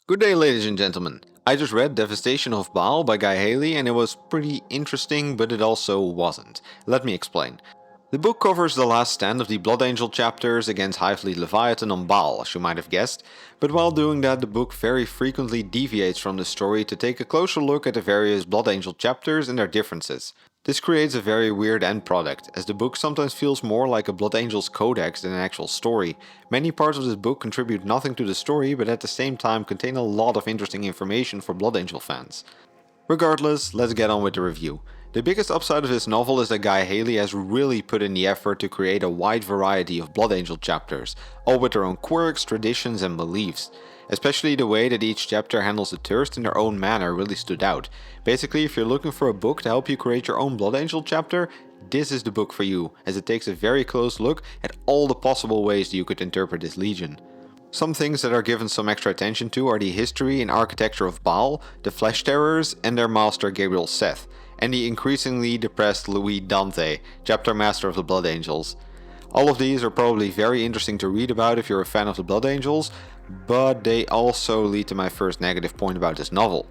Good day, ladies and gentlemen. I just read Devastation of Baal by Guy Haley and it was pretty interesting, but it also wasn't. Let me explain. The book covers the last stand of the Blood Angel chapters against High Fleet Leviathan on Baal, as you might have guessed, but while doing that the book very frequently deviates from the story to take a closer look at the various Blood Angel chapters and their differences. This creates a very weird end product, as the book sometimes feels more like a Blood Angel's codex than an actual story. Many parts of this book contribute nothing to the story, but at the same time contain a lot of interesting information for Blood Angel fans. Regardless, let's get on with the review. The biggest upside of this novel is that Guy Haley has really put in the effort to create a wide variety of Blood Angel chapters, all with their own quirks, traditions and beliefs. Especially the way that each chapter handles the thirst in their own manner really stood out. Basically, if you're looking for a book to help you create your own Blood Angel chapter, this is the book for you, as it takes a very close look at all the possible ways that you could interpret this legion. Some things that are given some extra attention to are the history and architecture of Baal, the Flesh Terrors and their master Gabriel Seth, and the increasingly depressed Louis Dante, chapter master of the Blood Angels. All of these are probably very interesting to read about if you're a fan of the Blood Angels, but they also lead to my first negative point about this novel,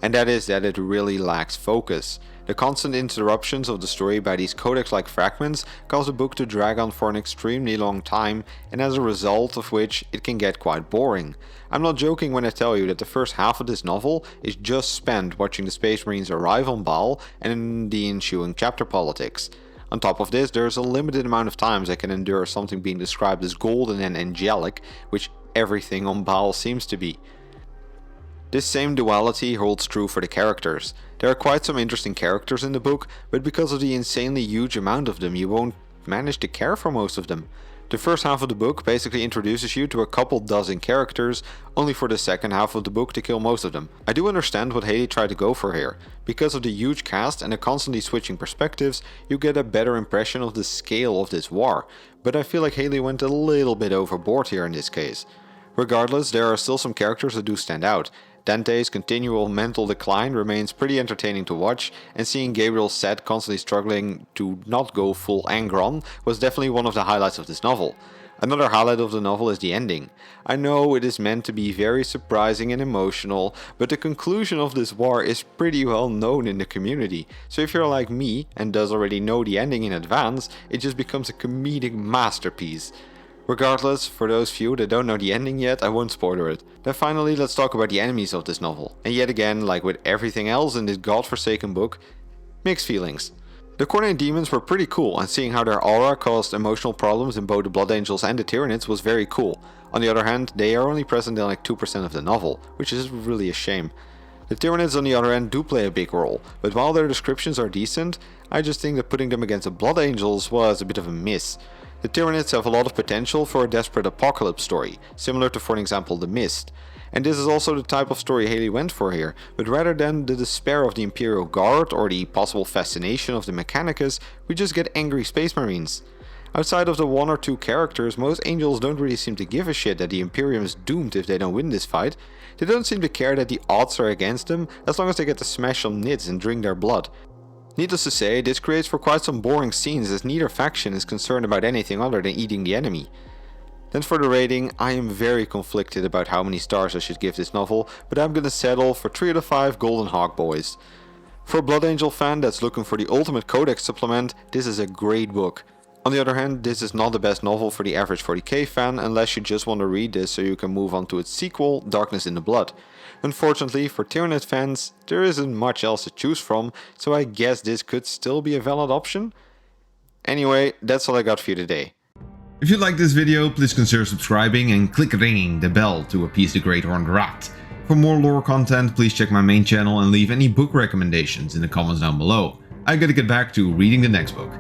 and that is that it really lacks focus. The constant interruptions of the story by these codex-like fragments cause the book to drag on for an extremely long time, and as a result of which it can get quite boring. I'm not joking when I tell you that the first half of this novel is just spent watching the Space Marines arrive on Baal and the ensuing chapter politics. On top of this, there's a limited amount of times I can endure something being described as golden and angelic, which everything on Baal seems to be. This same duality holds true for the characters. There are quite some interesting characters in the book, but because of the insanely huge amount of them, you won't manage to care for most of them. The first half of the book basically introduces you to a couple dozen characters, only for the second half of the book to kill most of them. I do understand what Haley tried to go for here. Because of the huge cast and the constantly switching perspectives, you get a better impression of the scale of this war, but I feel like Haley went a little bit overboard here in this case. Regardless, there are still some characters that do stand out. Dante's continual mental decline remains pretty entertaining to watch, and seeing Gabriel Seth constantly struggling to not go full Angron was definitely one of the highlights of this novel. Another highlight of the novel is the ending. I know it is meant to be very surprising and emotional, but the conclusion of this war is pretty well known in the community, so if you're like me and does already know the ending in advance, it just becomes a comedic masterpiece. Regardless, for those few that don't know the ending yet, I won't spoiler it. Then finally, let's talk about the enemies of this novel. And yet again, like with everything else in this godforsaken book, mixed feelings. The Cornate demons were pretty cool, and seeing how their aura caused emotional problems in both the Blood Angels and the Tyranids was very cool. On the other hand, they are only present in like 2% of the novel, which is really a shame. The Tyranids on the other hand do play a big role, but while their descriptions are decent, I just think that putting them against the Blood Angels was a bit of a miss. The Tyranids have a lot of potential for a desperate apocalypse story, similar to for example The Mist. And this is also the type of story Haley went for here, but rather than the despair of the Imperial Guard or the possible fascination of the Mechanicus, we just get angry Space Marines. Outside of the one or two characters, most Angels don't really seem to give a shit that the Imperium is doomed if they don't win this fight. They don't seem to care that the odds are against them, as long as they get to smash some nids and drink their blood. Needless to say, this creates for quite some boring scenes as neither faction is concerned about anything other than eating the enemy. Then for the rating, I am very conflicted about how many stars I should give this novel, but I'm gonna settle for 3 out of 5 Golden Hawk Boys. For a Blood Angel fan that's looking for the ultimate codex supplement, this is a great book. On the other hand, this is not the best novel for the average 40k fan unless you just want to read this so you can move on to its sequel, Darkness in the Blood. Unfortunately, for Tyranid fans, there isn't much else to choose from, so I guess this could still be a valid option? Anyway, that's all I got for you today. If you like this video, please consider subscribing and click ringing the bell to appease the Great Horned Rat. For more lore content, please check my main channel and leave any book recommendations in the comments down below. I gotta get back to reading the next book.